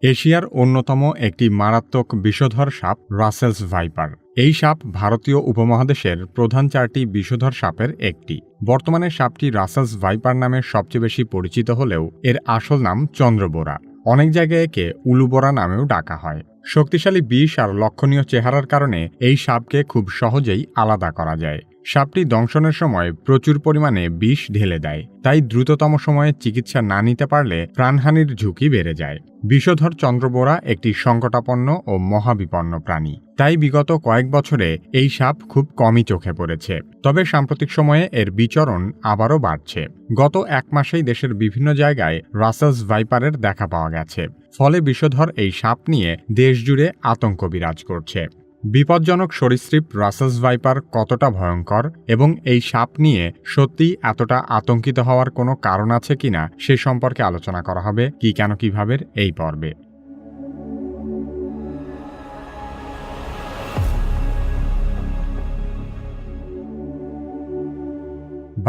এশিয়ার অন্যতম একটি মারাত্মক বিষধর সাপ রাসেলস ভাইপার। এই সাপ ভারতীয় উপমহাদেশের প্রধান 4টি বিষধর সাপের একটি। বর্তমানে সাপটি রাসেলস ভাইপার নামে সবচেয়ে বেশি পরিচিত হলেও এর আসল নাম চন্দ্রবোরা। অনেক জায়গায় একে উলুবোরা নামেও ডাকা হয়। শক্তিশালী বিষ আর লক্ষণীয় চেহারার কারণে এই সাপকে খুব সহজেই আলাদা করা যায়। সাপটি দংশনের সময় প্রচুর পরিমাণে বিষ ঢেলে দেয়, তাই দ্রুততম সময়ে চিকিৎসা না নিতে পারলে প্রাণহানির ঝুঁকি বেড়ে যায়। বিষধর চন্দ্রবোরা একটি সংকটাপন্ন ও মহাবিপন্ন প্রাণী, তাই বিগত কয়েক বছরে এই সাপ খুব কমই চোখে পড়েছে। তবে সাম্প্রতিক সময়ে এর বিচরণ আবারও বাড়ছে। গত এক মাসেই দেশের বিভিন্ন জায়গায় রাসেলস ভাইপারের দেখা পাওয়া গেছে। ফলে বিষধর এই সাপ নিয়ে দেশজুড়ে আতঙ্ক বিরাজ করছে। বিপজ্জনক সরীসৃপ রাসেলস ভাইপার কতটা ভয়ঙ্কর এবং এই সাপ নিয়ে সত্যি এতটা আতঙ্কিত হওয়ার কোনো কারণ আছে কিনা সে সম্পর্কে আলোচনা করা হবে কি কেন কিভাবে এই পর্বে।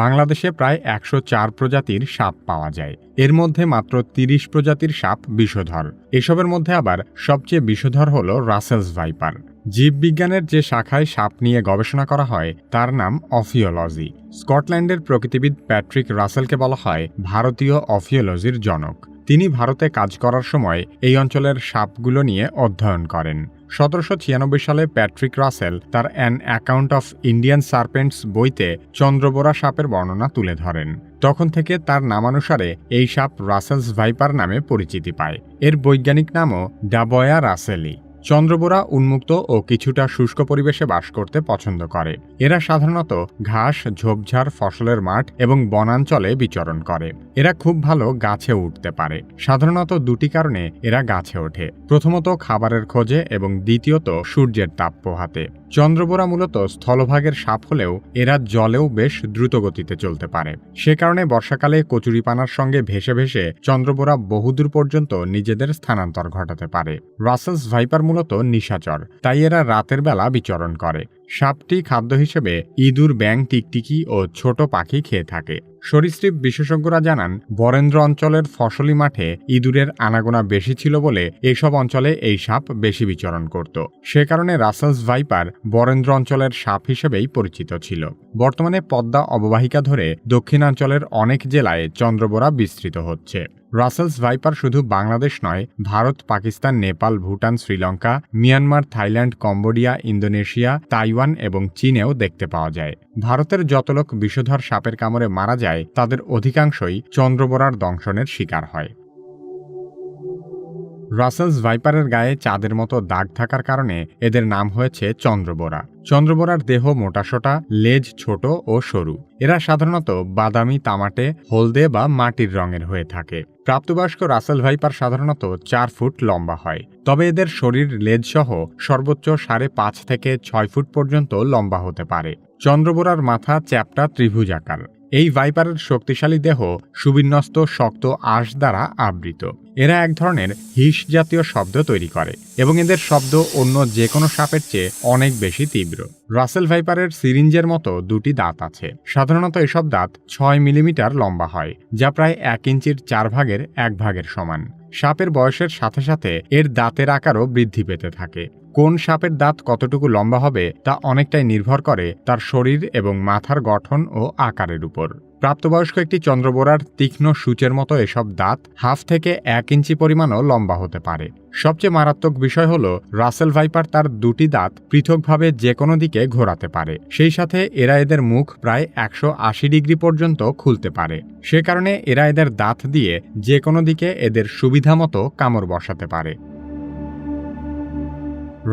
বাংলাদেশে প্রায় 104 প্রজাতির সাপ পাওয়া যায়। এর মধ্যে মাত্র 30 প্রজাতির সাপ বিষধর। এসবের মধ্যে আবার সবচেয়ে বিষধর হল রাসেলস ভাইপার। জীববিজ্ঞানের যে শাখায় সাপ নিয়ে গবেষণা করা হয় তার নাম অফিওলজি। স্কটল্যান্ডের প্রকৃতিবিদ প্যাট্রিক রাসেলকে বলা হয় ভারতীয় অফিওলজির জনক। তিনি ভারতে কাজ করার সময় এই অঞ্চলের সাপগুলো নিয়ে অধ্যয়ন করেন। 1796 সালে প্যাট্রিক রাসেল তার an account of Indian serpents বইতে চন্দ্রবোরা সাপের বর্ণনা তুলে ধরেন। তখন থেকে তার নামানুসারে এই সাপ রাসেলস ভাইপার নামে পরিচিতি পায়। এর বৈজ্ঞানিক নামও ডাবয়া রাসেলি। চন্দ্রবোরা উন্মুক্ত ও কিছুটা শুষ্ক পরিবেশে বাস করতে পছন্দ করে। এরা সাধারণত ঘাস, ঝোপঝাড়, ফসলের মাঠ এবং বনাঞ্চলে বিচরণ করে। এরা খুব ভালো গাছে উঠতে পারে। সাধারণত দুটি কারণে এরা গাছে ওঠে। প্রথমত খাবারের খোঁজে এবং দ্বিতীয়ত সূর্যের তাপ পোহাতে। চন্দ্রবোরা মূলত স্থলভাগের সাপ হলেও এরা জলেও বেশ দ্রুতগতিতে চলতে পারে। সে কারণে বর্ষাকালে কচুরিপানার সঙ্গে ভেসে ভেসে চন্দ্রবোরা বহুদূর পর্যন্ত নিজেদের স্থানান্তর ঘটাতে পারে। রাসেলস ভাইপার মূলত নিশাচর, তাই এরা রাতের বেলা বিচরণ করে। সাপটি খাদ্য হিসেবে ইঁদুর, ব্যাঙ, টিকটিকি ও ছোট পাখি খেয়ে থাকে। সরীসৃপ বিশেষজ্ঞরা জানান বরেন্দ্র অঞ্চলের ফসলি মাঠে ইঁদুরের আনাগোনা বেশি ছিল বলে এইসব অঞ্চলে এই সাপ বেশি বিচরণ করত। সে কারণে রাসেলস ভাইপার বরেন্দ্র অঞ্চলের সাপ হিসেবেই পরিচিত ছিল। বর্তমানে পদ্মা অববাহিকা ধরে দক্ষিণাঞ্চলের অনেক জেলায় চন্দ্রবোরা বিস্তৃত হচ্ছে। রাসেলস ভাইপার শুধু বাংলাদেশ নয়, Bharat, Pakistan, Nepal, Bhutan, Sri Lanka, Myanmar, Thailand, Cambodia, Indonesia, Taiwan এবং চীনেও দেখতে পাওয়া যায়। ভারতের যত লোক বিষধর সাপের কামড়ে মারা যায় তাদের অধিকাংশই চন্দ্রবোরার দংশনের শিকার হয়। রাসেলস ভাইপারের গায়ে চাঁদের মতো দাগ থাকার কারণে এদের নাম হয়েছে চন্দ্রবোরা। চন্দ্রবোরার দেহ মোটাসোটা, লেজ ছোট ও সরু। এরা সাধারণত বাদামি, তামাটে, হলদে বা মাটির রঙের হয়ে থাকে। প্রাপ্তবয়স্ক রাসেল ভাইপার সাধারণত 4 ফুট লম্বা হয়। তবে এদের শরীর লেজসহ সর্বোচ্চ 5.5 থেকে 6 ফুট পর্যন্ত লম্বা হতে পারে। চন্দ্রবোরার মাথা চ্যাপ্টা ত্রিভুজাকার। এই ভাইপারের শক্তিশালী দেহ সুবিন্যস্ত শক্ত আঁশ দ্বারা আবৃত। এরা এক ধরনের হিস জাতীয় শব্দ তৈরি করে এবং এদের শব্দ অন্য যে কোনো সাপের চেয়ে অনেক বেশি তীব্র। রাসেল ভাইপারের সিরিঞ্জের মতো 2টি দাঁত আছে। সাধারণত এসব দাঁত 6 মিলিমিটার লম্বা হয়, যা প্রায় 1 ইঞ্চির 4 ভাগের 1 ভাগের সমান। সাপের বয়সের সাথে সাথে এর দাঁতের আকারও বৃদ্ধি পেতে থাকে। কোন সাপের দাঁত কতটুকু লম্বা হবে তা অনেকটাই নির্ভর করে তার শরীর এবং মাথার গঠন ও আকারের উপর। প্রাপ্তবয়স্ক একটি চন্দ্রবোরার তীক্ষ্ণ সূচের মতো এসব দাঁত 1/2 থেকে 1 ইঞ্চি পরিমাণও লম্বা হতে পারে। সবচেয়ে মারাত্মক বিষয় হল রাসেল ভাইপার তার 2টি দাঁত পৃথকভাবে যে কোনো দিকে ঘোরাতে পারে। সেই সাথে এরা এদের মুখ প্রায় 180 ডিগ্রি পর্যন্ত খুলতে পারে। সে কারণে এরা এদের দাঁত দিয়ে যে কোনো দিকে এদের সুবিধামতো কামড় বসাতে পারে।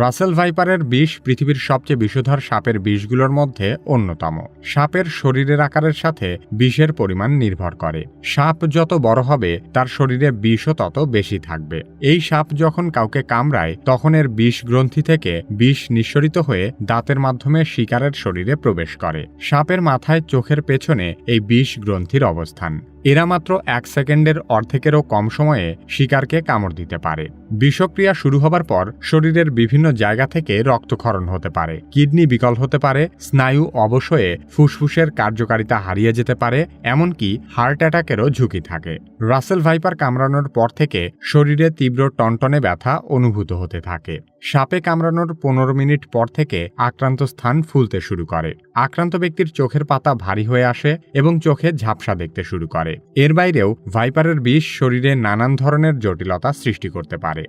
রাসেল ভাইপারের বিষ পৃথিবীর সবচেয়ে বিষধর সাপের বিষগুলোর মধ্যে অন্যতম। সাপের শরীরের আকারের সাথে বিষের পরিমাণ নির্ভর করে। সাপ যত বড় হবে তার শরীরে বিষও তত বেশি থাকবে। এই সাপ যখন কাউকে কামড়ায় তখন এর বিষ গ্রন্থি থেকে বিষ নিঃসরিত হয়ে দাঁতের মাধ্যমে শিকারের শরীরে প্রবেশ করে। সাপের মাথায় চোখের পেছনে এই বিষ গ্রন্থির অবস্থান। এরা মাত্র 1 সেকেন্ডের অর্ধেকেরও কম সময়ে শিকারকে কামড় দিতে পারে। বিষক্রিয়া শুরু হবার পর শরীরের বিভিন্ন জায়গা থেকে রক্তক্ষরণ হতে পারে, কিডনি বিকল হতে পারে, স্নায়ু অবশ হয়ে ফুসফুসের কার্যকারিতা হারিয়ে যেতে পারে, এমনকি হার্ট অ্যাটাকেরও ঝুঁকি থাকে। রাসেল ভাইপার কামড়ানোর পর থেকে শরীরে তীব্র টনটনে ব্যথা অনুভূত হতে থাকে। সাপে কামড়ানোর 15 মিনিট পর থেকে আক্রান্ত স্থান ফুলতে শুরু করে। আক্রান্ত ব্যক্তির চোখের পাতা ভারী হয়ে আসে এবং চোখে ঝাপসা দেখতে শুরু করে। এর বাইরেও ভাইপারের বিষ শরীরে নানান ধরনের জটিলতা সৃষ্টি করতে পারে।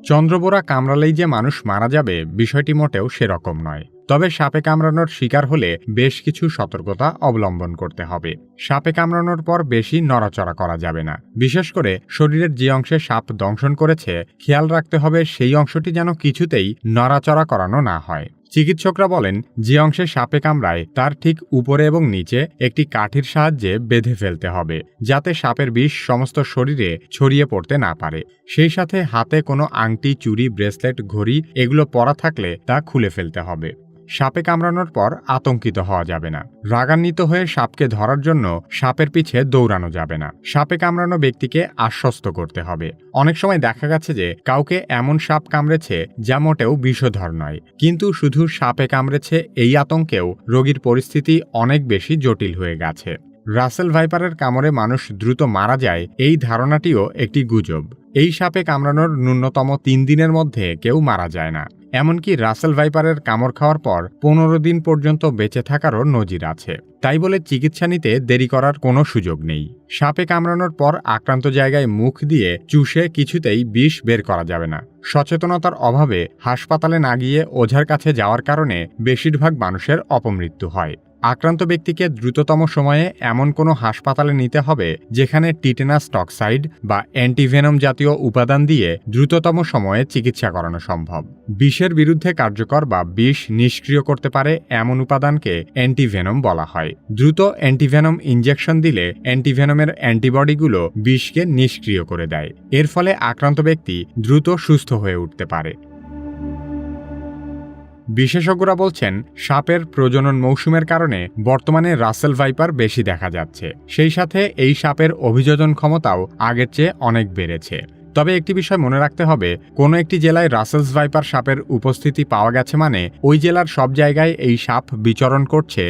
চন্দ্রবোরা কামড়ালেই যে মানুষ মারা যাবে, বিষয়টি মোটেও সেরকম নয়। তবে সাপে কামড়ানোর শিকার হলে বেশ কিছু সতর্কতা অবলম্বন করতে হবে। সাপে কামড়ানোর পর বেশি নড়াচড়া করা যাবে না। বিশেষ করে শরীরের যে অংশে সাপ দংশন করেছে খেয়াল রাখতে হবে সেই অংশটি যেন কিছুতেই নড়াচড়া করানো না হয়। চিকিৎসকরা বলেন, যে অংশে সাপে কামড়ায় তার ঠিক উপরে এবং নিচে একটি কাঠির সাহায্যে বেঁধে ফেলতে হবে, যাতে সাপের বিষ সমস্ত শরীরে ছড়িয়ে পড়তে না পারে। সেই সাথে হাতে কোনো আংটি, চুড়ি, ব্রেসলেট, ঘড়ি এগুলো পরা থাকলে তা খুলে ফেলতে হবে। সাপে কামড়ানোর পর আতঙ্কিত হওয়া যাবে না। রাগান্বিত হয়ে সাপকে ধরার জন্য সাপের পিছে দৌড়ানো যাবে না। সাপে কামড়ানো ব্যক্তিকে আশ্বস্ত করতে হবে। অনেক সময় দেখা গেছে যে কাউকে এমন সাপ কামড়েছে যা মোটেও বিষধর নয়, কিন্তু শুধু সাপে কামড়েছে এই আতঙ্কেও রোগীর পরিস্থিতি অনেক বেশি জটিল হয়ে গেছে। রাসেল ভাইপারের কামড়ে মানুষ দ্রুত মারা যায় এই ধারণাটিও একটি গুজব। এই সাপে কামড়ানোর ন্যূনতম 3 দিনের মধ্যে কেউ মারা যায় না। এমনকি রাসেল ভাইপারের কামড় খাওয়ার পর 15 দিন পর্যন্ত বেঁচে থাকারও নজির আছে। তাই বলে চিকিৎসা নিতে দেরি করার কোনো সুযোগ নেই। সাপে কামড়ানোর পর আক্রান্ত জায়গায় মুখ দিয়ে চুষে কিছুতেই বিষ বের করা যাবে না। সচেতনতার অভাবে হাসপাতালে না গিয়ে ওঝার কাছে যাওয়ার কারণে বেশিরভাগ মানুষের অপমৃত্যু হয়। আক্রান্ত ব্যক্তিকে দ্রুততম সময়ে এমন কোনো হাসপাতালে নিতে হবে যেখানে টিটেনাস টক্সাইড বা অ্যান্টিভেনম জাতীয় উপাদান দিয়ে দ্রুততম সময়ে চিকিৎসা করানো সম্ভব। বিষের বিরুদ্ধে কার্যকর বা বিষ নিষ্ক্রিয় করতে পারে এমন উপাদানকে অ্যান্টিভেনম বলা হয়। দ্রুত অ্যান্টিভেনম ইনজেকশন দিলে অ্যান্টিভেনমের অ্যান্টিবডিগুলো বিষকে নিষ্ক্রিয় করে দেয়। এর ফলে আক্রান্ত ব্যক্তি দ্রুত সুস্থ হয়ে উঠতে পারে। বিশেষজ্ঞরা বলছেন, সাপের প্রজনন মৌসুমের কারণে বর্তমানে রাসেল ভাইপার বেশি দেখা যাচ্ছে। সেই সাথে এই সাপের অভিযোজন ক্ষমতাও আগের চেয়ে অনেক বেড়েছে। তবে একটি বিষয় মনে রাখতে হবে, কোনো একটি জেলায় রাসেলস ভাইপার সাপের উপস্থিতি পাওয়া গেছে মানে ওই জেলার সব জায়গায় এই সাপ বিচরণ করছে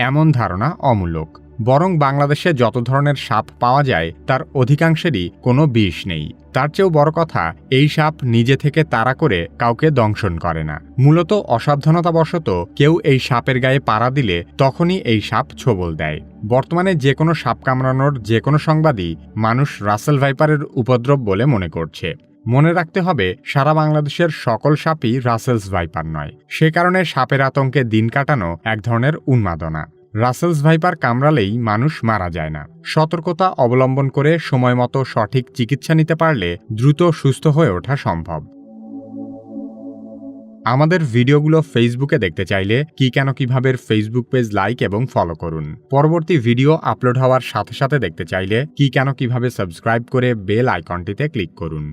এমন ধারণা অমূলক। বরং বাংলাদেশে যত ধরনের সাপ পাওয়া যায় তার অধিকাংশেরই কোনো বিষ নেই। তার চেয়েও বড় কথা, এই সাপ নিজে থেকে তাড়া করে কাউকে দংশন করে না। মূলত অসাবধানতাবশত কেউ এই সাপের গায়ে পাড়া দিলে তখনই এই সাপ ছোবল দেয়। বর্তমানে যে কোনো সাপ কামড়ানোর যে কোনো সংবাদই মানুষ রাসেল ভাইপারের উপদ্রব বলে মনে করছে। মনে রাখতে হবে, সারা বাংলাদেশের সকল সাপই রাসেলস ভাইপার নয়। সে কারণে সাপের আতঙ্কে দিন কাটানো এক ধরনের উন্মাদনা। রাসেলস ভাইপার কামড়ালেই মানুষ মারা যায় না। সতর্কতা অবলম্বন করে সময়মতো সঠিক চিকিৎসা নিতে পারলে দ্রুত সুস্থ হয়ে ওঠা সম্ভব। আমাদের ভিডিওগুলো ফেসবুকে দেখতে চাইলে কিভাবে ফেসবুক পেজ লাইক এবং ফলো করুন। পরবর্তী ভিডিও আপলোড হওয়ার সাথে সাথে দেখতে চাইলে কিভাবে সাবস্ক্রাইব করে বেল আইকনটিতে ক্লিক করুন।